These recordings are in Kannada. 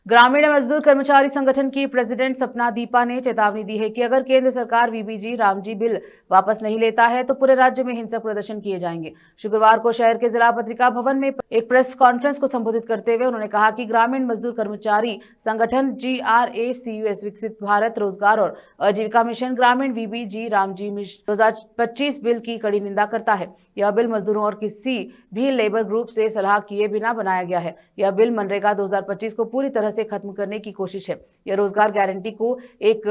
ग्रामीण मजदूर कर्मचारी संगठन की प्रेसिडेंट सपना दीपा ने चेतावनी दी है कि अगर केंद्र सरकार वीबीजी रामजी बिल वापस नहीं लेता है तो पूरे राज्य में हिंसक प्रदर्शन किए जाएंगे। शुक्रवार को शहर के जिला पत्रिका भवन में एक प्रेस कॉन्फ्रेंस को संबोधित करते हुए उन्होंने कहा कि ग्रामीण मजदूर कर्मचारी संगठन GRACUS विकसित भारत रोजगार और आजीविका मिशन ग्रामीण वीबीजी रामजी मिशन 2025 बिल की कड़ी निंदा करता है। यह बिल मजदूरों और किसी भी लेबर ग्रुप से सलाह किए बिना बनाया गया है। यह बिल मनरेगा 2025 को पूरी तरह से खत्म करने की कोशिश है। यह रोजगार गारंटी को एक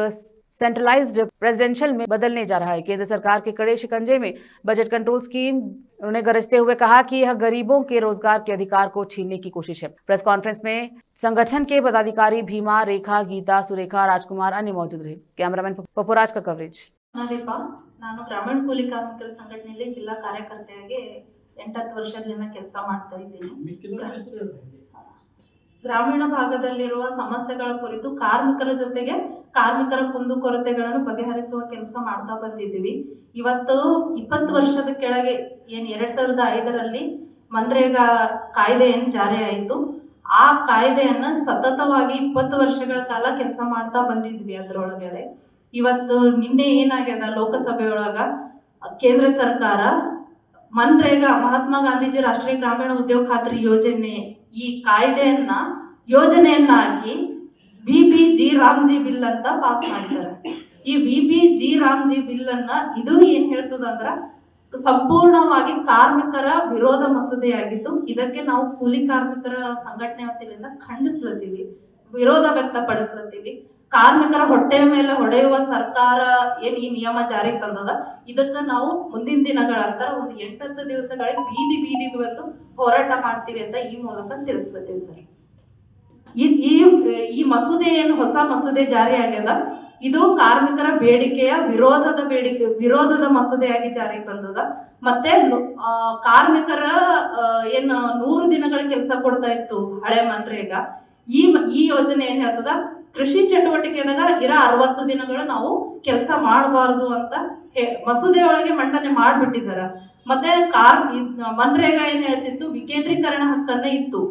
सेंट्रलाइज्ड प्रेसिडेंशियल में बदलने जा रहा है। केंद्र सरकार के कड़े शिकंजे में बजट कंट्रोल स्कीम उन्होंने गरजते हुए कहा कि यह गरीबों के रोजगार के अधिकार को छीनने की कोशिश है। प्रेस कॉन्फ्रेंस में संगठन के पदाधिकारी भीमा, रेखा, गीता, सुरेखा, राजकुमार अन्य मौजूद रहे। कैमरामैन पपुराज का कवरेज। ನಾನು ಗ್ರಾಮೀಣ ಕೂಲಿ ಕಾರ್ಮಿಕರ ಸಂಘಟನೆಯಲ್ಲಿ ಜಿಲ್ಲಾ ಕಾರ್ಯಕರ್ತೆಯಾಗಿ 8 ವರ್ಷದಿಂದ ಕೆಲಸ ಮಾಡ್ತಾ ಇದ್ದೀನಿ. ಗ್ರಾಮೀಣ ಭಾಗದಲ್ಲಿರುವ ಸಮಸ್ಯೆಗಳ ಕುರಿತು ಕಾರ್ಮಿಕರ ಜೊತೆಗೆ ಕಾರ್ಮಿಕರ ಕುಂದುಕೊರತೆಗಳನ್ನು ಬಗೆಹರಿಸುವ ಕೆಲಸ ಮಾಡ್ತಾ ಬಂದಿದ್ದೀವಿ. ಇವತ್ತು 20 ವರ್ಷದ ಕೆಳಗೆ ಏನು 2005ರಲ್ಲಿ ಮನ್ರೇಗಾ ಕಾಯ್ದೆ ಏನು ಜಾರಿ ಆಯಿತು, ಆ ಕಾಯ್ದೆಯನ್ನ ಸತತವಾಗಿ 20 ವರ್ಷಗಳ ಕಾಲ ಕೆಲಸ ಮಾಡ್ತಾ ಬಂದಿದ್ವಿ. ಅದರೊಳಗಡೆ ಇವತ್ತು ನಿನ್ನೆ ಏನಾಗ್ಯದ, ಲೋಕಸಭೆಯೊಳಗ ಕೇಂದ್ರ ಸರ್ಕಾರ ಮನ್ರೇಗಾ ಮಹಾತ್ಮ ಗಾಂಧೀಜಿ ರಾಷ್ಟ್ರೀಯ ಗ್ರಾಮೀಣ ಉದ್ಯೋಗ ಖಾತ್ರಿ ಯೋಜನೆ ಈ ಕಾಯ್ದೆಯನ್ನ ಯೋಜನೆಯನ್ನಾಗಿ ವಿ.ಬಿ.ಜಿ. ರಾಮ್ಜಿ ಬಿಲ್ ಅಂತ ಪಾಸ್ ಮಾಡಿದ್ದಾರೆ. ಈ ವಿ.ಬಿ.ಜಿ. ರಾಮ್ಜಿ ಬಿಲ್ ಅನ್ನ ಇದು ಏನ್ ಹೇಳ್ತದಂದ್ರ ಸಂಪೂರ್ಣವಾಗಿ ಕಾರ್ಮಿಕರ ವಿರೋಧ ಮಸೂದೆಯಾಗಿದ್ದು, ಇದಕ್ಕೆ ನಾವು ಕೂಲಿ ಕಾರ್ಮಿಕರ ಸಂಘಟನೆ ವತಿಯಿಂದ ಖಂಡಿಸ್ಲತ್ತೀವಿ, ವಿರೋಧ ವ್ಯಕ್ತಪಡಿಸ್ಲತ್ತೀವಿ. ಕಾರ್ಮಿಕರ ಹೊಟ್ಟೆಯ ಮೇಲೆ ಹೊಡೆಯುವ ಸರ್ಕಾರ ಏನ್ ಈ ನಿಯಮ ಜಾರಿಗೆ ತಂದದ, ಇದಕ್ಕ ನಾವು ಮುಂದಿನ ದಿನಗಳ ಅಂತರ ಒಂದು 8-10 ದಿವಸಗಳಿಗೆ ಬೀದಿಗೆ ಬಂದು ಹೋರಾಟ ಮಾಡ್ತೀವಿ ಅಂತ ಈ ಮೂಲಕ ತಿಳಿಸ್ಲತ್ತೀವಿ ಸರ್. ಈ ಮಸೂದೆ ಏನು ಹೊಸ ಮಸೂದೆ ಜಾರಿ ಆಗ್ಯದ, ಇದು ಕಾರ್ಮಿಕರ ಬೇಡಿಕೆಯ ವಿರೋಧದ ಮಸೂದೆಯಾಗಿ ಜಾರಿಗೆ ಬಂದದ. ಮತ್ತೆ ಕಾರ್ಮಿಕರ ಏನು 100 ದಿನಗಳ ಕೆಲಸ ಕೊಡ್ತಾ ಇತ್ತು ಹಳೆ ಮನ್ರೇಗಾ, ಈ ಯೋಜನೆ ಏನ್ ಹೇಳ್ತದ, ಕೃಷಿ ಚಟುವಟಿಕೆದಾಗ 60 ದಿನಗಳು ನಾವು ಕೆಲಸ ಮಾಡಬಾರದು ಅಂತ ಮಸೂದೆ ಒಳಗೆ ಮಂಡನೆ ಮಾಡ್ಬಿಟ್ಟಿದಾರ. ಮತ್ತೆ ಮನ್ರೇಗಾ ಏನ್ ಹೇಳ್ತಿತ್ತು, ವಿಕೇಂದ್ರೀಕರಣ ಹಕ್ಕನ್ನ ಇತ್ತು.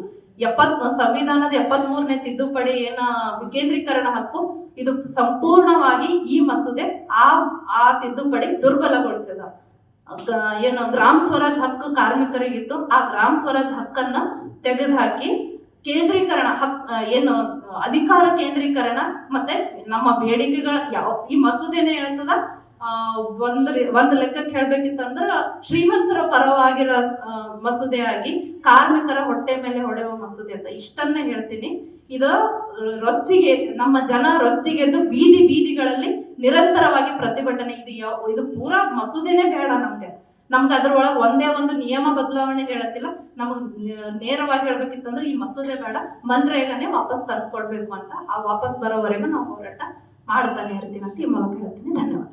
ಸಂವಿಧಾನದ 73ನೇ ತಿದ್ದುಪಡಿ ಏನ ವಿಕೇಂದ್ರೀಕರಣ ಹಕ್ಕು, ಇದು ಸಂಪೂರ್ಣವಾಗಿ ಈ ಮಸೂದೆ ಆ ತಿದ್ದುಪಡಿ ದುರ್ಬಲಗೊಳಿಸಿದ. ಏನು ಗ್ರಾಮ ಸ್ವರಾಜ್ ಹಕ್ಕು ಕಾರ್ಮಿಕರಿಗಿತ್ತು, ಆ ಗ್ರಾಮ ಸ್ವರಾಜ್ ಹಕ್ಕನ್ನ ತೆಗೆದುಹಾಕಿ ಕೇಂದ್ರೀಕರಣ ಏನು ಅಧಿಕಾರ ಕೇಂದ್ರೀಕರಣ ಮತ್ತೆ ನಮ್ಮ ಬೇಡಿಕೆಗಳ ಈ ಮಸೂದೆನೇ ಹೇಳ್ತದ. ಒಂದ್ ಲೆಕ್ಕಕ್ಕೆ ಹೇಳ್ಬೇಕಿತ್ತಂದ್ರ ಶ್ರೀಮಂತರ ಪರವಾಗಿರೋ ಮಸೂದೆಯಾಗಿ ಕಾರ್ಮಿಕರ ಹೊಟ್ಟೆ ಮೇಲೆ ಹೊಡೆಯುವ ಮಸೂದೆ ಅಂತ ಇಷ್ಟನ್ನೇ ಹೇಳ್ತೀನಿ. ಇದು ರೊಚ್ಚಿಗೆ ನಮ್ಮ ಜನ ರೊಚ್ಚಿಗೆದ್ದು ಬೀದಿಗಳಲ್ಲಿ ನಿರಂತರವಾಗಿ ಪ್ರತಿಭಟನೆ. ಇದು ಪೂರಾ ಮಸೂದೆನೇ ಬೇಡ ನಮ್ಗೆ ಅದ್ರೊಳಗೆ ಒಂದೇ ಒಂದು ನಿಯಮ ಬದಲಾವಣೆ ಹೇಳತ್ತಿಲ್ಲ. ನಮಗ್ ನೇರವಾಗಿ ಹೇಳ್ಬೇಕಿತ್ತಂದ್ರೆ ಈ ಮಸೂದೆ ಬೇಡ, ಮನ್ರೇಗಾನೇ ವಾಪಸ್ ತಂದು ಕೊಡ್ಬೇಕು ಅಂತ. ಆ ವಾಪಸ್ ಬರೋವರೆಗೂ ನಾವು ಹೋರಾಟ ಮಾಡ್ತಾನೆ ಇರ್ತೀವಿ ಅಂತ ಈ ಮೂಲಕ ಹೇಳ್ತೀನಿ. ಧನ್ಯವಾದ.